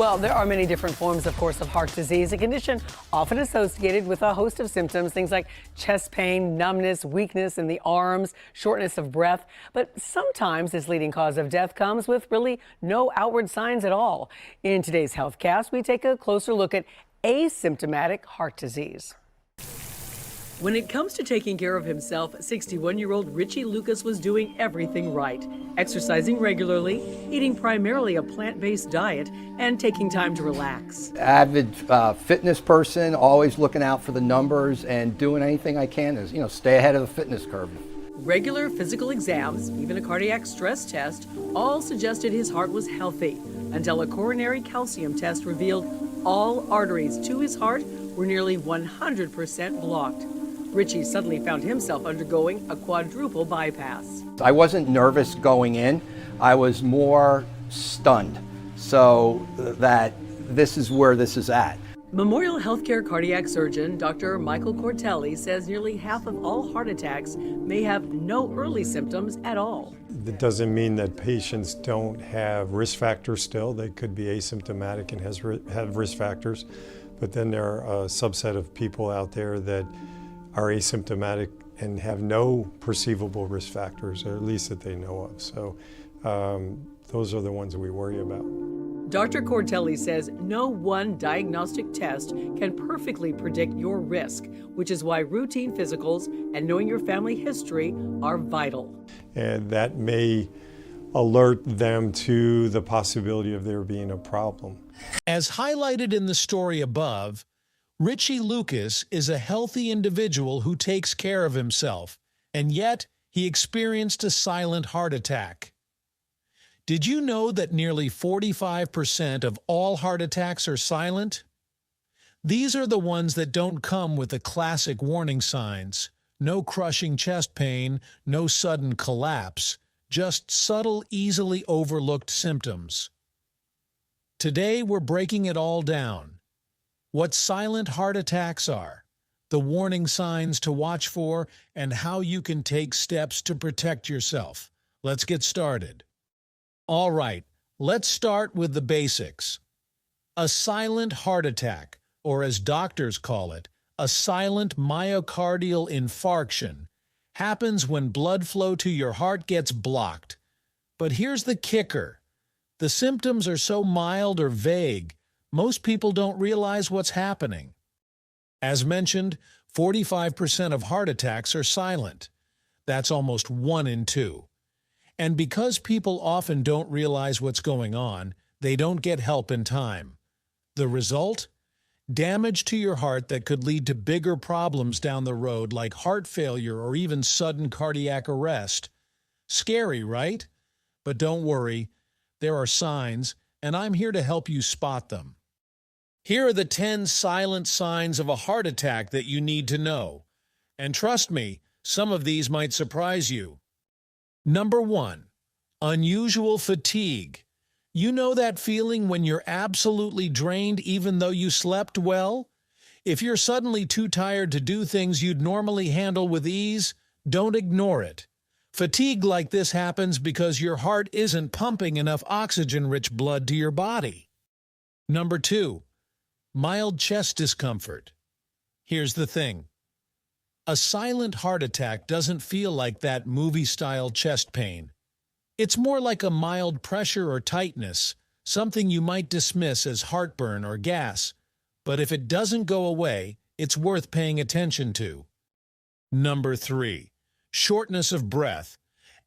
Well, there are many different forms, of course, of heart disease, a condition often associated with a host of symptoms, things like chest pain, numbness, weakness in the arms, shortness of breath. But sometimes this leading cause of death comes with really no outward signs at all. In today's HealthCast, we take a closer look at asymptomatic heart disease. When it comes to taking care of himself, 61-year-old Richie Lucas was doing everything right. Exercising regularly, eating primarily a plant-based diet, and taking time to relax. Avid fitness person, always looking out for the numbers and doing anything I can to, stay ahead of the fitness curve. Regular physical exams, even a cardiac stress test, all suggested his heart was healthy until a coronary calcium test revealed all arteries to his heart were nearly 100% blocked. Richie suddenly found himself undergoing a quadruple bypass. I wasn't nervous going in. I was more stunned. So that this is where this is at. Memorial Healthcare cardiac surgeon Dr. Michael Cortelli says nearly half of all heart attacks may have no early symptoms at all. That doesn't mean that patients don't have risk factors still. They could be asymptomatic and have risk factors. But then there are a subset of people out there that are asymptomatic and have no perceivable risk factors, or at least that they know of. So those are the ones that we worry about. Dr. Cortelli says no one diagnostic test can perfectly predict your risk, which is why routine physicals and knowing your family history are vital. And that may alert them to the possibility of there being a problem. As highlighted in the story above, Richie Lucas is a healthy individual who takes care of himself, and yet he experienced a silent heart attack. Did you know that nearly 45% of all heart attacks are silent? These are the ones that don't come with the classic warning signs: no crushing chest pain, no sudden collapse, just subtle, easily overlooked symptoms. Today we're breaking it all down. What silent heart attacks are, the warning signs to watch for, and how you can take steps to protect yourself. Let's get started. All right, let's start with the basics. A silent heart attack, or as doctors call it, a silent myocardial infarction, happens when blood flow to your heart gets blocked. But here's the kicker. The symptoms are so mild or vague, most people don't realize what's happening. As mentioned, 45% of heart attacks are silent. That's almost 1 in 2. And because people often don't realize what's going on, they don't get help in time. The result? Damage to your heart that could lead to bigger problems down the road, like heart failure or even sudden cardiac arrest. Scary, right? But don't worry, there are signs, and I'm here to help you spot them. Here are the 10 silent signs of a heart attack that you need to know. And trust me, some of these might surprise you. Number 1, unusual fatigue. You know that feeling when you're absolutely drained even though you slept well? If you're suddenly too tired to do things you'd normally handle with ease, don't ignore it. Fatigue like this happens because your heart isn't pumping enough oxygen-rich blood to your body. Number 2, mild chest discomfort. Here's the thing. A silent heart attack doesn't feel like that movie-style chest pain. It's more like a mild pressure or tightness, something you might dismiss as heartburn or gas. But if it doesn't go away, it's worth paying attention to. Number 3, shortness of breath.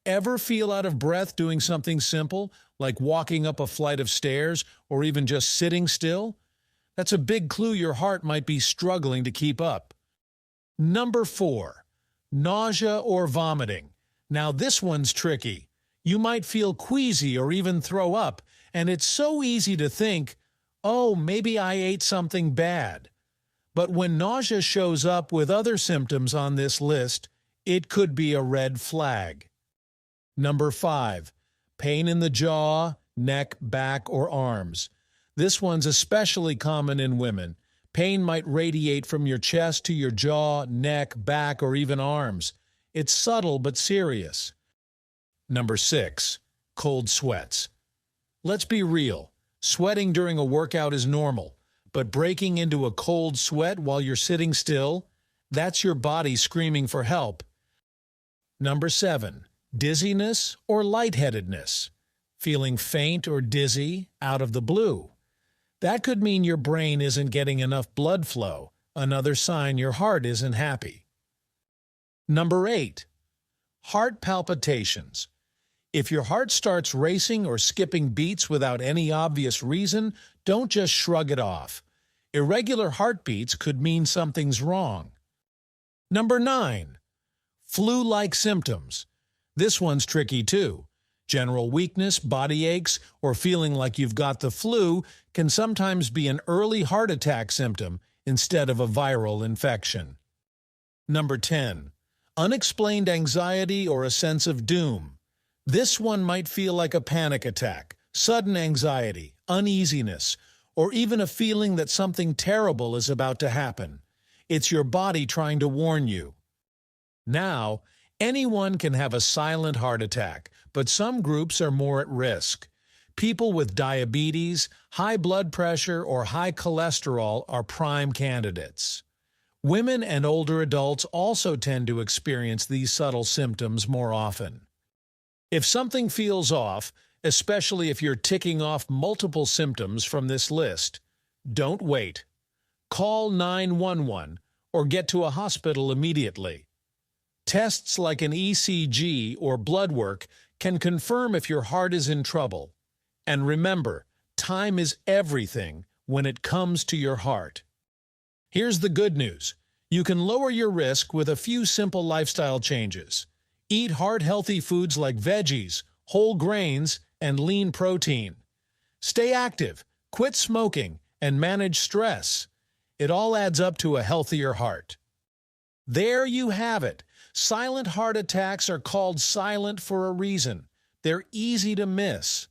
Ever feel out of breath doing something simple, like walking up a flight of stairs or even just sitting still? That's a big clue your heart might be struggling to keep up. Number 4, nausea or vomiting. Now this one's tricky. You might feel queasy or even throw up, and it's so easy to think, oh, maybe I ate something bad. But when nausea shows up with other symptoms on this list, it could be a red flag. Number 5, pain in the jaw, neck, back, or arms. This one's especially common in women. Pain might radiate from your chest to your jaw, neck, back, or even arms. It's subtle but serious. Number 6, cold sweats. Let's be real. Sweating during a workout is normal, but breaking into a cold sweat while you're sitting still, that's your body screaming for help. Number 7. Dizziness or lightheadedness. Feeling faint or dizzy out of the blue. That could mean your brain isn't getting enough blood flow, another sign your heart isn't happy. Number 8. Heart palpitations. If your heart starts racing or skipping beats without any obvious reason, don't just shrug it off. Irregular heartbeats could mean something's wrong. Number 9. Flu-like symptoms. This one's tricky too. General weakness, body aches, or feeling like you've got the flu can sometimes be an early heart attack symptom instead of a viral infection. Number 10. Unexplained anxiety or a sense of doom. This one might feel like a panic attack, sudden anxiety, uneasiness, or even a feeling that something terrible is about to happen. It's your body trying to warn you. Now, anyone can have a silent heart attack, but some groups are more at risk. People with diabetes, high blood pressure, or high cholesterol are prime candidates. Women and older adults also tend to experience these subtle symptoms more often. If something feels off, especially if you're ticking off multiple symptoms from this list, don't wait. Call 911 or get to a hospital immediately. Tests like an ECG or blood work can confirm if your heart is in trouble. And remember, time is everything when it comes to your heart. Here's the good news. You can lower your risk with a few simple lifestyle changes. Eat heart-healthy foods like veggies, whole grains, and lean protein. Stay active, quit smoking, and manage stress. It all adds up to a healthier heart. There you have it. Silent heart attacks are called silent for a reason. They're easy to miss.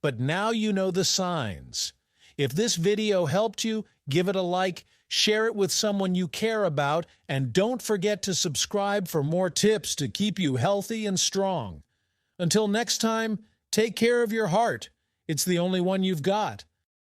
But now you know the signs. If this video helped you, give it a like, share it with someone you care about, and don't forget to subscribe for more tips to keep you healthy and strong. Until next time, take care of your heart. It's the only one you've got.